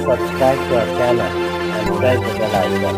subscribe to our channel and press the bell icon.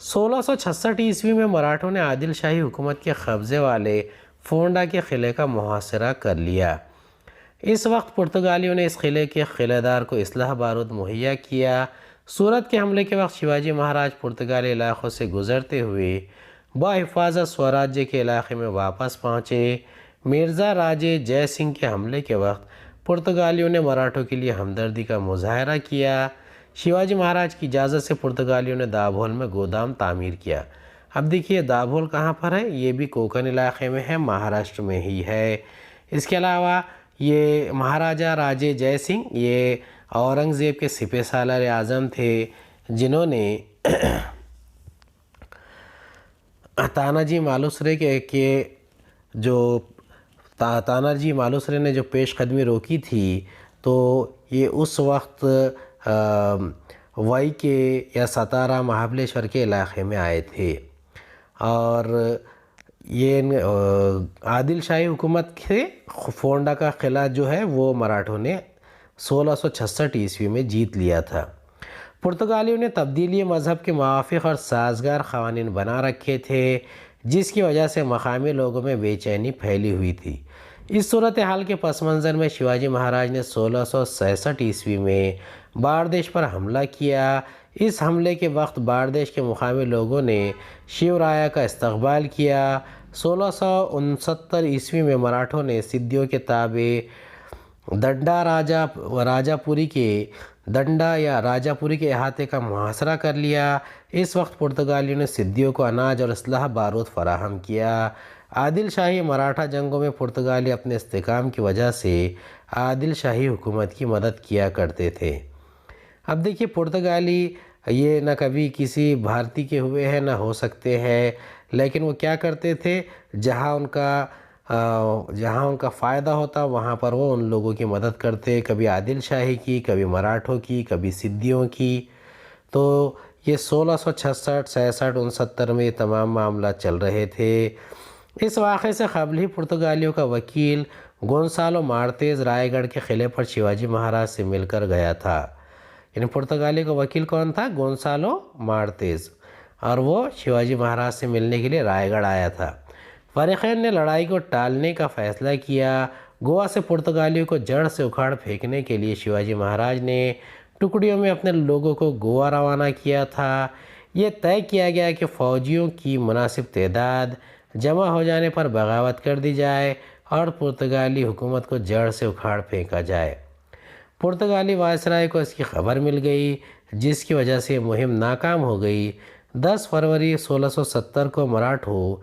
1666 عیسوی میں مراٹھوں نے عادل شاہی حکومت کے قبضے والے فونڈا کے قلعے کا محاصرہ کر لیا۔ اس وقت پرتگالیوں نے اس قلعے کے قلعہ دار کو اسلحہ بارود مہیا کیا۔ سورت کے حملے کے وقت شیواجی مہاراج پرتگالی علاقوں سے گزرتے ہوئے بحفاظت سوراجیہ کے علاقے میں واپس پہنچے۔ مرزا راجے جے سنگھ کے حملے کے وقت پرتگالیوں نے مراٹھوں کے لیے ہمدردی کا مظاہرہ کیا۔ شیواجی مہاراج کی اجازت سے پرتگالیوں نے دابھول میں گودام تعمیر کیا۔ اب دیکھیے دابھول کہاں پر ہے، یہ بھی کوکن علاقے میں ہے، مہاراشٹر میں ہی ہے۔ اس کے علاوہ یہ مہاراجہ راجے جے سنگھ یہ اورنگزیب کے سپہ سالار اعظم تھے، جنہوں نے تاناجی مالوسرے تاناجی مالوسرے نے جو پیش قدمی روکی تھی، تو یہ اس وقت وائی کے یا ستارہ مہابلیشور کے علاقے میں آئے تھے، اور یہ عادل شاہی حکومت کے فونڈا کا قلعہ جو ہے وہ مراٹھوں نے 1666 عیسوی میں جیت لیا تھا۔ پرتگالیوں نے تبدیلی مذہب کے موافق اور سازگار قوانین بنا رکھے تھے، جس کی وجہ سے مقامی لوگوں میں بے چینی پھیلی ہوئی تھی۔ اس صورتحال کے پس منظر میں شیواجی مہاراج نے 1666 عیسوی میں باردیش پر حملہ کیا۔ اس حملے کے وقت باردیش کے مقامی لوگوں نے شیو رایا کا استقبال کیا۔ 1669 عیسوی میں مراٹھوں نے سدھیوں کے تابع ڈنڈا یا راجہ پوری کے احاطے کا محاصرہ کر لیا۔ اس وقت پرتگالیوں نے سدھیوں کو اناج اور اسلحہ بارود فراہم کیا۔ عادل شاہی مراٹھا جنگوں میں پرتگالی اپنے استحکام کی وجہ سے عادل شاہی حکومت کی مدد کیا کرتے تھے۔ اب دیکھیے پرتگالی یہ نہ کبھی کسی بھارتی کے ہوئے ہیں نہ ہو سکتے ہیں، لیکن وہ کیا کرتے تھے، جہاں ان کا فائدہ ہوتا وہاں پر وہ ان لوگوں کی مدد کرتے، کبھی عادل شاہی کی، کبھی مراٹھوں کی، کبھی سدھیوں کی۔ تو یہ 1666 66 69 میں یہ تمام معاملات چل رہے تھے۔ اس واقعے سے قبل ہی پرتگالیوں کا وکیل گونسالو مارتیز رائے گڑھ کے قلعے پر شیواجی مہاراج سے مل کر گیا تھا۔ یعنی پرتگالی کا وکیل کون تھا؟ گونسالو مارتیز، اور وہ شیواجی مہاراج سے ملنے کے لیے رائے گڑھ آیا تھا۔ فریقین نے لڑائی کو ٹالنے کا فیصلہ کیا۔ گوا سے پرتگالیوں کو جڑ سے اکھاڑ پھینکنے کے لیے شیواجی مہاراج نے ٹکڑیوں میں اپنے لوگوں کو گوا روانہ کیا تھا۔ یہ طے کیا گیا کہ فوجیوں کی مناسب تعداد جمع ہو جانے پر بغاوت کر دی جائے اور پرتگالی حکومت کو جڑ سے اکھاڑ پھینکا جائے۔ پرتگالی وائسرائے کو اس کی خبر مل گئی، جس کی وجہ سے یہ مہم ناکام ہو گئی۔ 10 فروری 1670 کو مراٹھوں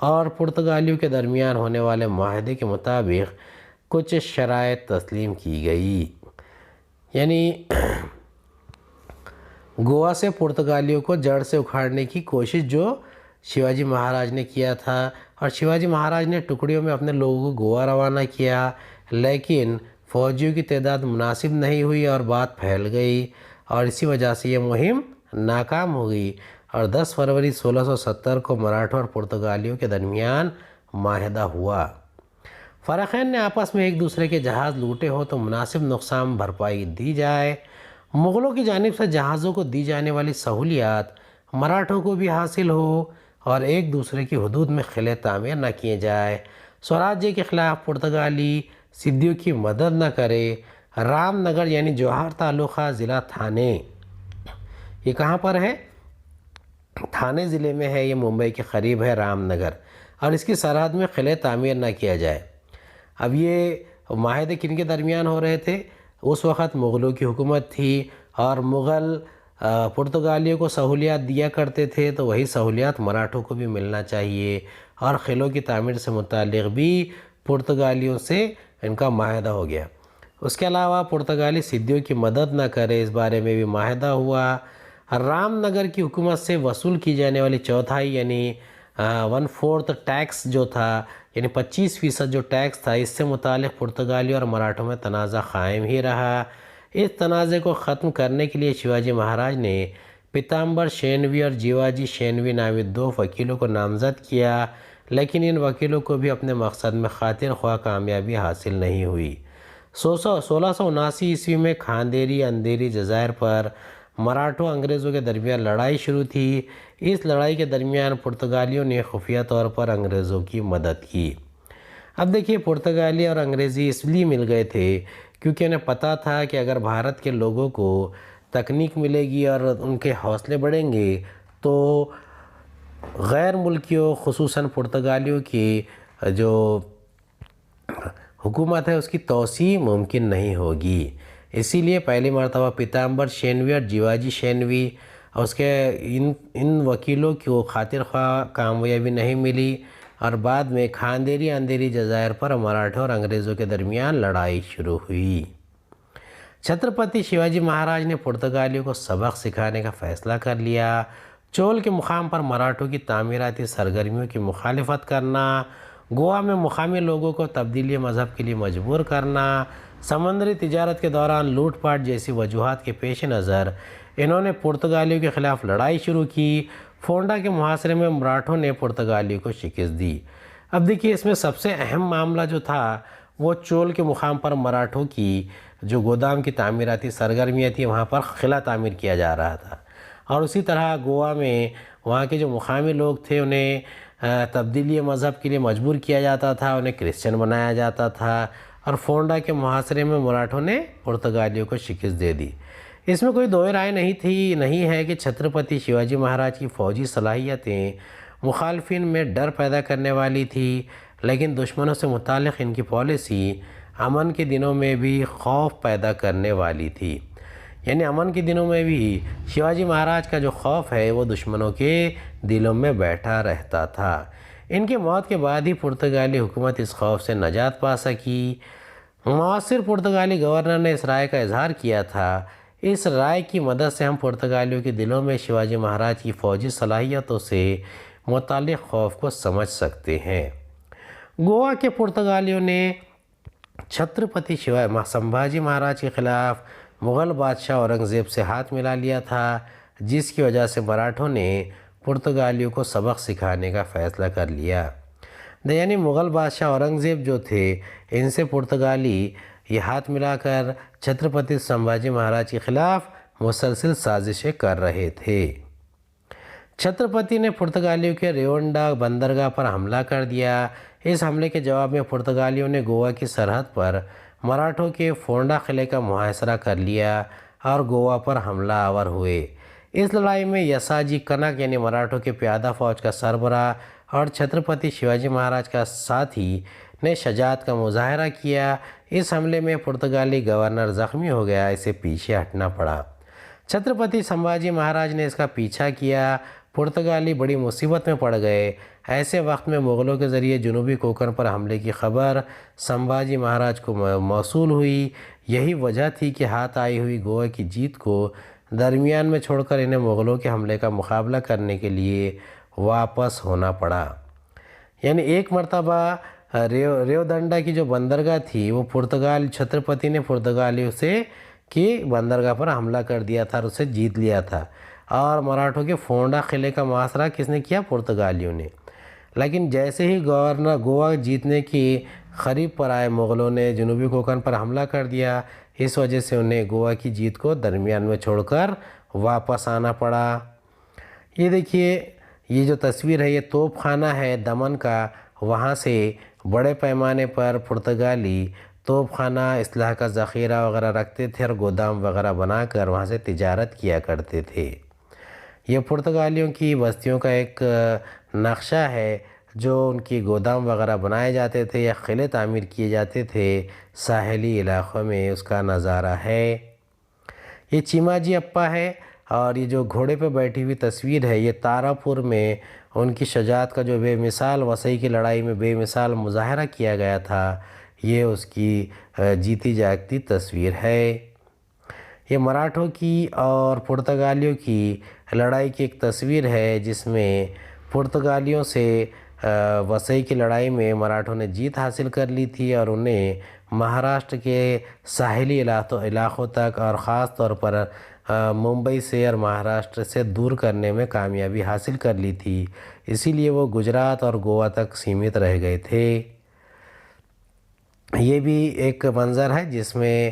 اور پرتگالیوں کے درمیان ہونے والے معاہدے کے مطابق کچھ شرائط تسلیم کی گئی، یعنی گوا سے پرتگالیوں کو جڑ سے اکھاڑنے کی کوشش جو شیواجی مہاراج نے کیا تھا، اور شیواجی مہاراج نے ٹکڑیوں میں اپنے لوگوں کو گوا روانہ کیا، لیکن فوجیوں کی تعداد مناسب نہیں ہوئی اور بات پھیل گئی، اور اسی وجہ سے یہ مہم ناکام ہو گئی، اور 10 فروری 1670 کو مراٹھوں اور پرتگالیوں کے درمیان معاہدہ ہوا۔ فریقین نے آپس میں ایک دوسرے کے جہاز لوٹے ہو تو مناسب نقصان بھرپائی دی جائے، مغلوں کی جانب سے جہازوں کو دی جانے والی سہولیات مراٹھوں کو بھی حاصل ہو، اور ایک دوسرے کی حدود میں قلعے تعمیر نہ کیے جائے، سوراجیہ کے خلاف پرتگالی سدھیوں کی مدد نہ کرے۔ رام نگر یعنی جوہر تعلقہ ضلع تھانے، یہ کہاں پر ہے؟ تھانے ضلع میں ہے، یہ ممبئی کے قریب ہے رام نگر، اور اس کی سرحد میں قلعے تعمیر نہ کیا جائے۔ اب یہ معاہدے کن کے درمیان ہو رہے تھے؟ اس وقت مغلوں کی حکومت تھی، اور مغل پرتگالیوں کو سہولیات دیا کرتے تھے، تو وہی سہولیات مراٹھوں کو بھی ملنا چاہیے، اور قلعوں کی تعمیر سے متعلق بھی پرتگالیوں سے ان کا معاہدہ ہو گیا۔ اس کے علاوہ پرتگالی سدھیوں کی مدد نہ کرے، اس بارے میں بھی معاہدہ ہوا۔ رام نگر کی حکومت سے وصول کی جانے والی چوتھائی یعنی 1/4 ٹیکس جو تھا، یعنی 25% جو ٹیکس تھا، اس سے متعلق پرتگالی اور مراٹھوں میں تنازع قائم ہی رہا۔ اس تنازع کو ختم کرنے کے لیے شیواجی مہاراج نے پیتامبر شینوی اور جیواجی شینوی نامی 2 وکیلوں کو نامزد کیا، لیکن ان وکیلوں کو بھی اپنے مقصد میں خاطر خواہ کامیابی حاصل نہیں ہوئی۔ 1679 عیسوی میں کھاندیری اندھیری جزائر پر مراٹھوں انگریزوں کے درمیان لڑائی شروع تھی۔ اس لڑائی کے درمیان پرتگالیوں نے خفیہ طور پر انگریزوں کی مدد کی۔ اب دیکھیے، پرتگالی اور انگریزی اس لیے مل گئے تھے کیونکہ انہیں پتہ تھا کہ اگر بھارت کے لوگوں کو تکنیک ملے گی اور ان کے حوصلے بڑھیں گے تو غیر ملکیوں خصوصاً پرتگالیوں کی جو حکومت ہے اس کی توسیع ممکن نہیں ہوگی۔ اسی لیے پہلی مرتبہ پیتامبر شینوی اور جیواجی شینوی اور اس کے ان وکیلوں کو خاطر خواہ کامیابی نہیں ملی اور بعد میں کھاندیری اندھیری جزائر پر مراٹھوں اور انگریزوں کے درمیان لڑائی شروع ہوئی۔ چھترپتی شیواجی مہاراج نے پرتگالیوں کو سبق سکھانے کا فیصلہ کر لیا۔ چول کے مقام پر مراٹھوں کی تعمیراتی سرگرمیوں کی مخالفت کرنا، گوا میں مقامی لوگوں کو تبدیلی مذہب کے لیے مجبور کرنا، سمندری تجارت کے دوران لوٹ پاٹ جیسی وجوہات کے پیش نظر انہوں نے پرتگالیوں کے خلاف لڑائی شروع کی۔ فونڈا کے محاصرے میں مراٹھوں نے پرتگالیوں کو شکست دی۔ اب دیکھیے، اس میں سب سے اہم معاملہ جو تھا وہ چول کے مقام پر مراٹھوں کی جو گودام کی تعمیراتی سرگرمیاں تھیں وہاں پر قلعہ تعمیر کیا جا رہا تھا، اور اسی طرح گوا میں وہاں کے جو مقامی لوگ تھے انہیں تبدیلی مذہب کے لیے مجبور کیا جاتا تھا، انہیں کرسچن بنایا جاتا تھا، اور فونڈا کے محاصرے میں مراٹھوں نے پرتگالیوں کو شکست دے دی۔ اس میں کوئی دو رائے نہیں ہے کہ چھترپتی شیواجی مہاراج کی فوجی صلاحیتیں مخالفین میں ڈر پیدا کرنے والی تھی، لیکن دشمنوں سے متعلق ان کی پالیسی امن کے دنوں میں بھی خوف پیدا کرنے والی تھی۔ یعنی امن کے دنوں میں بھی شیواجی مہاراج کا جو خوف ہے وہ دشمنوں کے دلوں میں بیٹھا رہتا تھا۔ ان کی موت کے بعد ہی پرتگالی حکومت اس خوف سے نجات پا سکی۔ معاصر پرتگالی گورنر نے اس رائے کا اظہار کیا تھا، اس رائے کی مدد سے ہم پرتگالیوں کے دلوں میں شیواجی مہاراج کی فوجی صلاحیتوں سے متعلق خوف کو سمجھ سکتے ہیں۔ گوا کے پرتگالیوں نے چھترپتی سمبھاجی مہاراج کے خلاف مغل بادشاہ اورنگزیب سے ہاتھ ملا لیا تھا، جس کی وجہ سے مراٹھوں نے پرتگالیوں کو سبق سکھانے کا فیصلہ کر لیا۔ یعنی مغل بادشاہ اورنگزیب جو تھے ان سے پرتگالی یہ ہاتھ ملا کر چھترپتی سمبھاجی مہاراج کے خلاف مسلسل سازشیں کر رہے تھے۔ چھترپتی نے پرتگالیوں کے ریونڈا بندرگاہ پر حملہ کر دیا۔ اس حملے کے جواب میں پرتگالیوں نے گوا کی سرحد پر مراٹھوں کے فونڈا قلعے کا محاصرہ کر لیا اور گوا پر حملہ آور ہوئے۔ اس لڑائی میں یساجی کنک یعنی مراٹھوں کے پیادہ فوج کا سربراہ اور چھترپتی شیواجی مہاراج کا ساتھی نے شجاعت کا مظاہرہ کیا۔ اس حملے میں پرتگالی گورنر زخمی ہو گیا، اسے پیچھے ہٹنا پڑا۔ چھترپتی سمبھاجی مہاراج نے اس کا پیچھا کیا۔ پرتگالی بڑی مصیبت میں پڑ گئے۔ ایسے وقت میں مغلوں کے ذریعے جنوبی کوکن پر حملے کی خبر سمبھاجی مہاراج کو موصول ہوئی۔ یہی وجہ تھی کہ ہاتھ آئی ہوئی گوا کی جیت کو درمیان میں چھوڑ کر انہیں مغلوں کے حملے کا مقابلہ کرنے کے لیے واپس ہونا پڑا۔ یعنی ایک مرتبہ ریودنڈا کی جو بندرگاہ تھی وہ چھترپتی نے پرتگالیوں سے کی بندرگاہ پر حملہ کر دیا تھا اور اسے جیت لیا تھا، اور مراٹھوں کے فونڈا قلعے کا محاصرہ کس نے کیا؟ پرتگالیوں نے۔ لیکن جیسے ہی گوا جیتنے کی قریب پر آئے مغلوں نے جنوبی کوکن پر حملہ کر دیا۔ اس وجہ سے انہیں گوا کی جیت کو درمیان میں چھوڑ کر واپس آنا پڑا۔ یہ دیکھیے، یہ جو تصویر ہے یہ توپ خانہ ہے دمن کا، وہاں سے بڑے پیمانے پر پرتگالی توپ خانہ اسلحہ کا ذخیرہ وغیرہ رکھتے تھے اور گودام وغیرہ بنا کر وہاں سے تجارت کیا کرتے تھے۔ یہ پرتگالیوں کی بستیوں کا ایک نقشہ ہے، جو ان کی گودام وغیرہ بنائے جاتے تھے یا قلعے تعمیر کیے جاتے تھے ساحلی علاقوں میں، اس کا نظارہ ہے۔ یہ چیماجی اپا ہے، اور یہ جو گھوڑے پہ بیٹھی ہوئی تصویر ہے یہ تارا پور میں ان کی شجاعت کا جو بے مثال وسئی کی لڑائی میں بے مثال مظاہرہ کیا گیا تھا، یہ اس کی جیتی جاگتی تصویر ہے۔ یہ مراٹھوں کی اور پرتگالیوں کی لڑائی کی ایک تصویر ہے، جس میں پرتگالیوں سے وسئی کی لڑائی میں مراٹھوں نے جیت حاصل کر لی تھی اور انہیں مہاراشٹر کے ساحلی علاقوں تک اور خاص طور پر ممبئی سے اور مہاراشٹر سے دور کرنے میں کامیابی حاصل کر لی تھی، اسی لیے وہ گجرات اور گوا تک سیمت رہ گئے تھے۔ یہ بھی ایک منظر ہے جس میں